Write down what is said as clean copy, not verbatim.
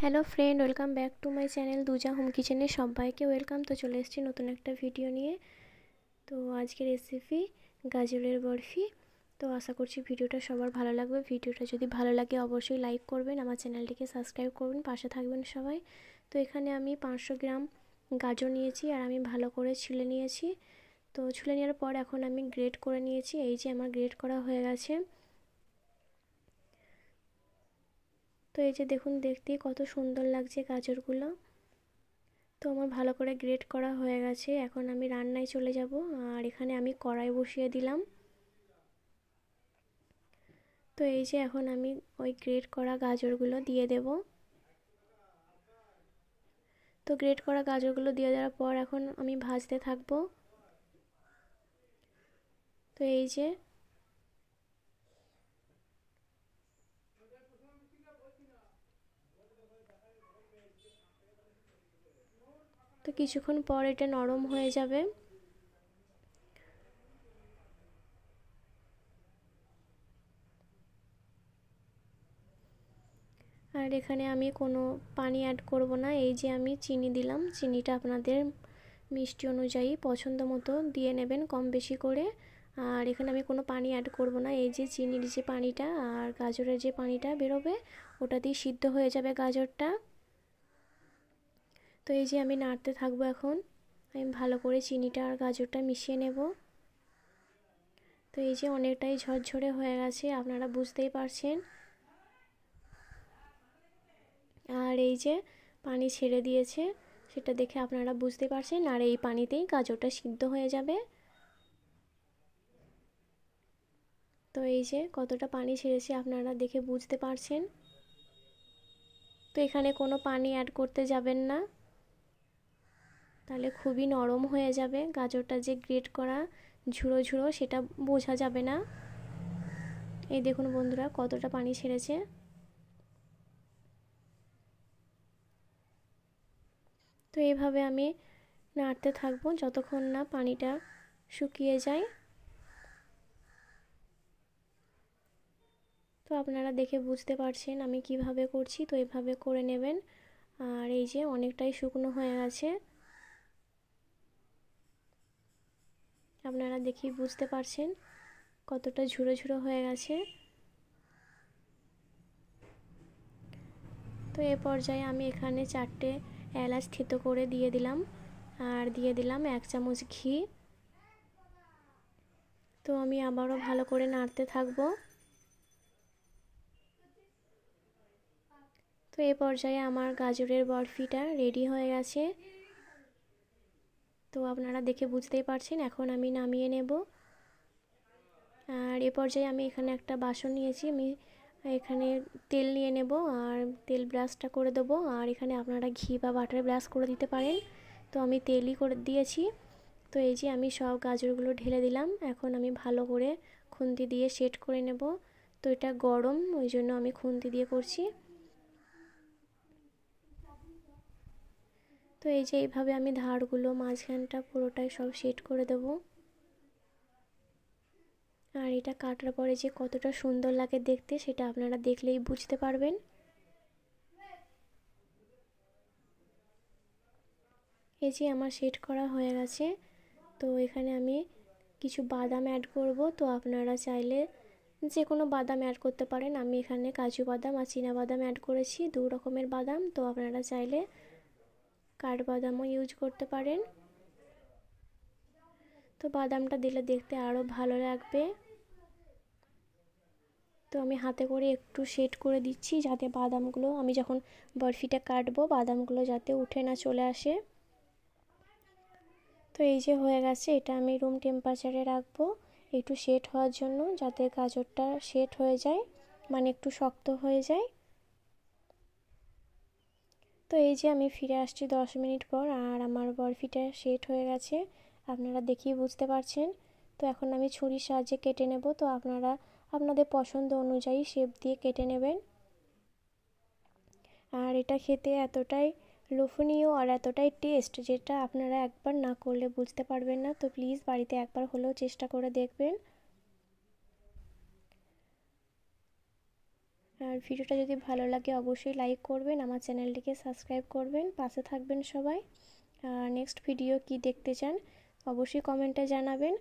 Hello friend, welcome back to my channel Duja home কিচেনে সবাইকে welcome. তো চলে এসেছি নতুন একটা ভিডিও নিয়ে। তো আজকের রেসিপি গাজরের বরফি। তো আশা করছি ভিডিওটা সবার ভালো লাগবে। ভিডিওটা যদি ভালো লাগে অবশ্যই লাইক করবেন, আমার চ্যানেলটিকে সাবস্ক্রাইব করবেন, পাশে থাকবেন সবাই। তো এখানে আমি 500 গ্রাম গাজর নিয়েছি আর আমি ভালো করে ছুলে নিয়েছি। তো ছুলে নেওয়ার পর এখন আমি গ্রেট করে নিয়েছি। এই যে আমার গ্রেট করা হয়ে গেছে। তো এই যে দেখুন, দেখতেই কত সুন্দর লাগছে গাজরগুলো। তো আমার ভালো করে গ্রেট করা হয়ে গেছে। এখন আমি রান্নায় চলে যাব। আর এখানে আমি কড়াই বসিয়ে দিলাম। তো এই যে এখন আমি ওই গ্রেট করা গাজরগুলো দিয়ে দেব। তো গ্রেট করা গাজরগুলো দিয়ে দেওয়ার পর এখন আমি ভাজতে থাকবো। তো এই যে তো কিছুক্ষণ পর এটা নরম হয়ে যাবে। আর এখানে আমি কোনো পানি অ্যাড করব না। এই যে আমি চিনি দিলাম, চিনিটা আপনাদের মিষ্টি অনুযায়ী পছন্দ মতো দিয়ে নেবেন, কম বেশি করে। আর এখানে আমি কোনো পানি অ্যাড করব না। এই যে চিনির যে পানিটা আর গাজরের যে পানিটা বেরোবে ওটা দিয়ে সিদ্ধ হয়ে যাবে গাজরটা। তো এই যে আমি নাড়তে থাকবো। এখন আমি ভালো করে চিনিটা আর গাজরটা মিশিয়ে নেব। তো এই যে অনেকটাই ঝরঝরে হয়ে গেছে, আপনারা বুঝতেই পারছেন। আর এই যে পানি ছেড়ে দিয়েছে, সেটা দেখে আপনারা বুঝতে পারছেন। আর এই পানিতেই গাজরটা সিদ্ধ হয়ে যাবে। তো এই যে কতটা পানি ছেড়েছে আপনারা দেখে বুঝতে পারছেন। তো এখানে কোনো পানি অ্যাড করতে যাবেন না, তাহলে খুবই নরম হয়ে যাবে। গাজরটা যে গ্রেট করা ঝুড়ো ঝুড়ো সেটা বোঝা যাবে না। এই দেখুন বন্ধুরা কতটা পানি ছেড়েছে। তো এইভাবে আমি নাড়তে থাকবো যতক্ষণ না পানিটা শুকিয়ে যায়। তো আপনারা দেখে বুঝতে পারছেন আমি কিভাবে করছি। তো এইভাবে করে নেবেন। আর এই যে অনেকটাই শুকনো হয়ে গেছে, আপনারা দেখেই বুঝতে পারছেন কতটা ঝুড়ো ঝুড়ো হয়ে গেছে। তো এ পর্যায়ে আমি এখানে 4টে এলাচ থেতো করে দিয়ে দিলাম। আর দিয়ে দিলাম 1 চামচ ঘি। তো আমি আবারও ভালো করে নাড়তে থাকবো। তো এ পর্যায়ে আমার গাজরের বরফিটা রেডি হয়ে গেছে। তো আপনারা দেখে বুঝতেই পারছেন। এখন আমি নামিয়ে নেব। আর এ পর্যায়ে আমি এখানে একটা বাসন নিয়েছি। আমি এখানে তেল নিয়ে নেব আর তেল ব্রাশটা করে দেবো। আর এখানে আপনারা ঘি বা বাটার ব্রাশ করে দিতে পারেন। তো আমি তেলই করে দিয়েছি। তো এই যে আমি সব গাজরগুলো ঢেলে দিলাম। এখন আমি ভালো করে খুন্তি দিয়ে সেট করে নেব। তো এটা গরম, ওই জন্য আমি খুন্তি দিয়ে করছি। তো এই যে এইভাবে আমি ধারগুলো মাঝখানটা পুরোটাই সব সেট করে দেব। আর এটা কাটার পরে যে কতটা সুন্দর লাগে দেখতে সেটা আপনারা দেখলেই বুঝতে পারবেন। এই যে আমার সেট করা হয়ে গেছে। তো এখানে আমি কিছু বাদাম অ্যাড করব। তো আপনারা চাইলে যে কোনো বাদাম অ্যাড করতে পারেন। আমি এখানে কাজু বাদাম আর চীনা বাদাম অ্যাড করেছি, 2 রকমের বাদাম। তো আপনারা চাইলে কাঠবাদামও ইউজ করতে পারেন। তো বাদামটা দিলে দেখতে আরও ভালো লাগবে। তো আমি হাতে করে একটু সেট করে দিচ্ছি যাতে বাদামগুলো আমি যখন বরফিটা কাটবো বাদামগুলো যাতে উঠে না চলে আসে। তো এই যে হয়ে গেছে, এটা আমি রুম টেম্পারেচারে রাখবো একটু সেট হওয়ার জন্য, যাতে গাজরটা সেট হয়ে যায়, মানে একটু শক্ত হয়ে যায়। তো এই যে আমি ফিরে আসছি 10 মিনিট পর আর আমার বরফিটা সেট হয়ে গেছে, আপনারা দেখেই বুঝতে পারছেন। তো এখন আমি ছুরির সাহায্যে কেটে নেব। তো আপনারা আপনাদের পছন্দ অনুযায়ী শেপ দিয়ে কেটে নেবেন। আর এটা খেতে এতটাই লোভনীয় আর এতটাই টেস্ট, যেটা আপনারা একবার না করলে বুঝতে পারবেন না। তো প্লিজ বাড়িতে একবার হলেও চেষ্টা করে দেখবেন। আর ভিডিওটা যদি ভালো লাগে অবশ্যই লাইক করবেন, আমার চ্যানেলটিকে সাবস্ক্রাইব করবেন, পাশে থাকবেন সবাই। আর নেক্সট ভিডিও কি দেখতে চান অবশ্যই কমেন্টে জানাবেন।